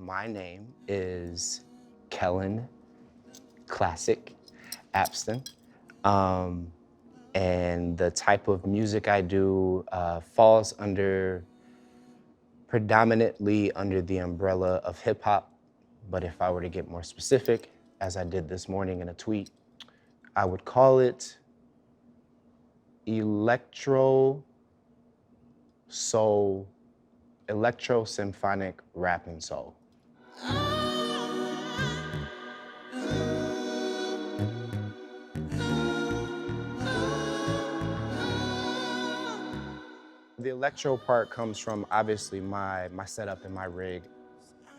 My name is Kellen Klassik Abston. Um, and the type of music I do falls predominantly under the umbrella of hip hop. But if I were to get more specific, as I did this morning in a tweet, I would call it electro soul, electro symphonic rap and soul. The electro part comes from obviously my setup and my rig.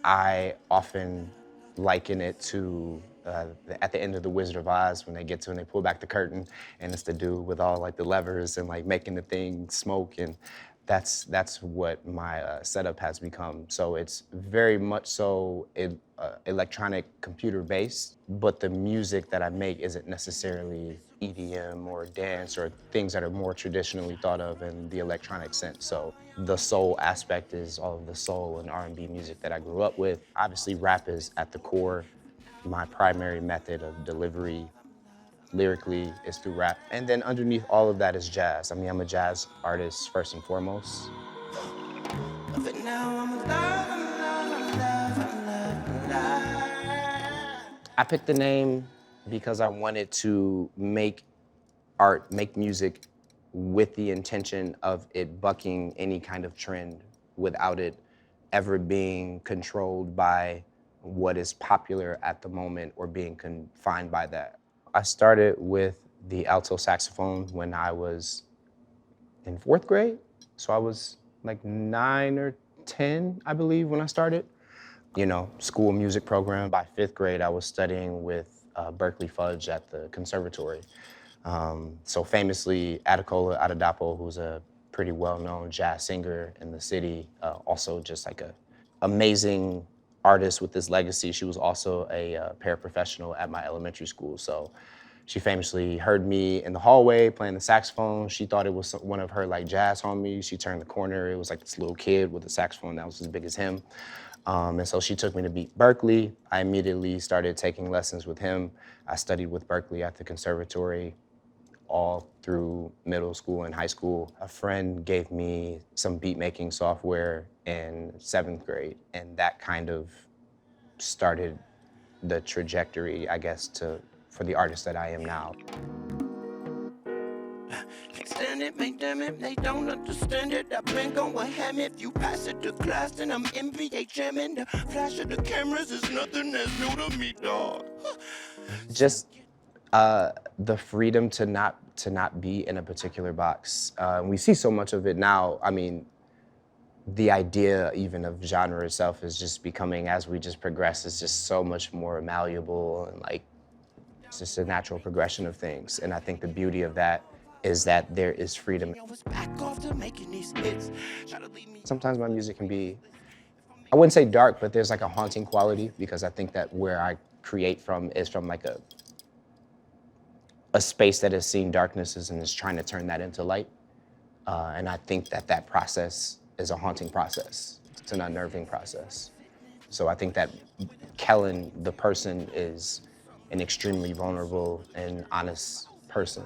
I often liken it to at the end of The Wizard of Oz when they pull back the curtain and it's the dude with all like the levers and like making the thing smoke, and that's what my setup has become. So it's very much so electronic computer based, but the music that I make isn't necessarily EDM or dance or things that are more traditionally thought of in the electronic sense. So the soul aspect is all of the soul and R&B music that I grew up with. Obviously, rap is at the core. My primary method of delivery lyrically is through rap. And then underneath all of that is jazz. I mean, I'm a jazz artist first and foremost. I picked the name because I wanted to make art, make music with the intention of it bucking any kind of trend without it ever being controlled by what is popular at the moment or being confined by that. I started with the alto saxophone when I was in 4th grade. So I was like 9 or 10, I believe, when I started. You know, school music program. By 5th grade, I was studying with Berkeley Fudge at the conservatory. So famously, Adekola Adedapo, who's a pretty well-known jazz singer in the city, also just like a amazing artist with this legacy. She was also a paraprofessional at my elementary school. So she famously heard me in the hallway playing the saxophone. She thought it was one of her like jazz homies. She turned the corner. It was like this little kid with a saxophone that was as big as him. And so she took me to Beat Berkeley. I immediately started taking lessons with him. I studied with Berkeley at the conservatory all through middle school and high school. A friend gave me some beat making software in 7th grade, and that kind of started the trajectory, I guess, for the artist that I am now. Can't stand it, make them it, they don't understand it. I've been going ham if you pass it to class, then I'm NBA jamming. The flash of the cameras is nothing that's new to me, dog. Just the freedom to not be in a particular box. We see so much of it now. I mean, the idea even of genre itself is just becoming, as we just progress, is just so much more malleable, and like it's just a natural progression of things. And I think the beauty of that is that there is freedom. Sometimes my music can be, I wouldn't say dark, but there's like a haunting quality, because I think that where I create from is from like a space that has seen darknesses and is trying to turn that into light. And I think that process is a haunting process. It's an unnerving process. So I think that Kellen, the person, is an extremely vulnerable and honest person.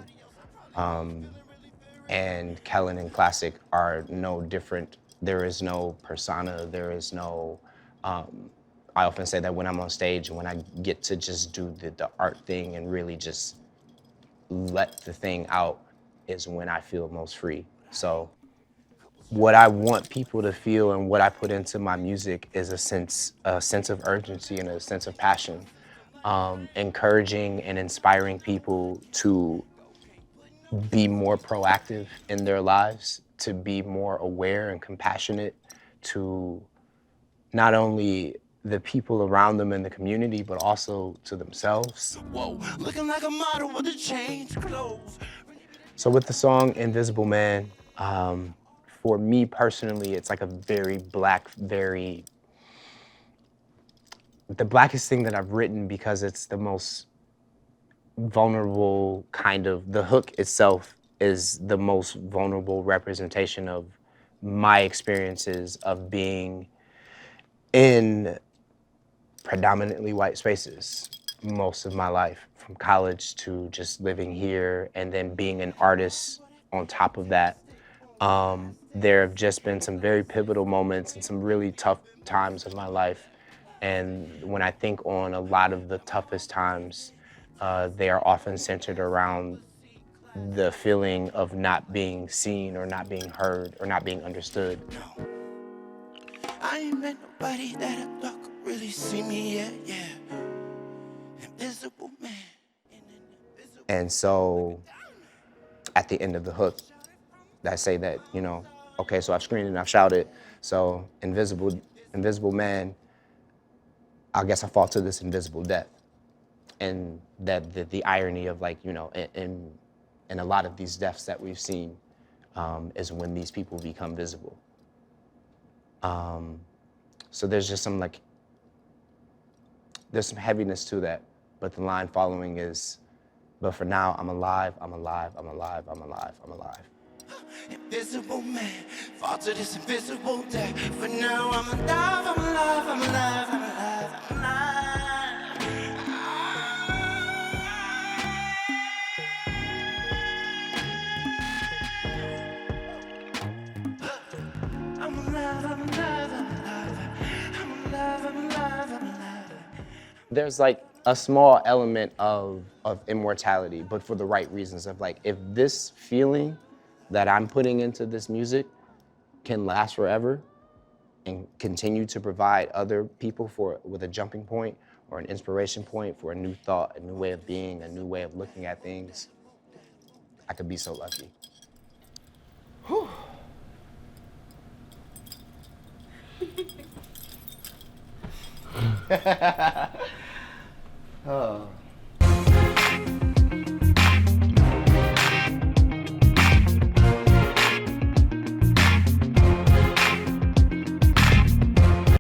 And Kellen and Klassik are no different. There is no persona, there is no, I often say that when I'm on stage and when I get to just do the art thing and really just let the thing out is when I feel most free. So what I want people to feel and what I put into my music is a sense of urgency and a sense of passion, encouraging and inspiring people to be more proactive in their lives, to be more aware and compassionate to not only the people around them in the community, but also to themselves. Whoa, looking like a model with a change clothes. So with the song Invisible Man, for me personally, it's like a very black, the blackest thing that I've written, because it's the most vulnerable kind of, the hook itself is the most vulnerable representation of my experiences of being in predominantly white spaces most of my life, from college to just living here and then being an artist on top of that. There have just been some very pivotal moments and some really tough times of my life. And when I think on a lot of the toughest times, they are often centered around the feeling of not being seen or not being heard or not being understood. I ain't met nobody that I thought could really see me yet, yeah. Invisible man. And so at the end of the hook, I say that, you know, okay, so I've screamed and I've shouted, so invisible man, I guess I fall to this invisible death. And that the irony of, like, you know, in a lot of these deaths that we've seen is when these people become visible. So there's just some, like, there's some heaviness to that, but the line following is, but for now, I'm alive, I'm alive, I'm alive, I'm alive, I'm alive. Invisible man, fall to this invisible death. For now, I'm alive, I'm alive, I'm alive, I'm alive, I'm alive. I'm alive, I'm alive, I'm alive. I'm alive, I'm alive, I'm alive. There's like a small element of immortality, but for the right reasons of, like, if this feeling that I'm putting into this music can last forever and continue to provide other people with a jumping point or an inspiration point for a new thought, a new way of being, a new way of looking at things, I could be so lucky. Whew. Oh.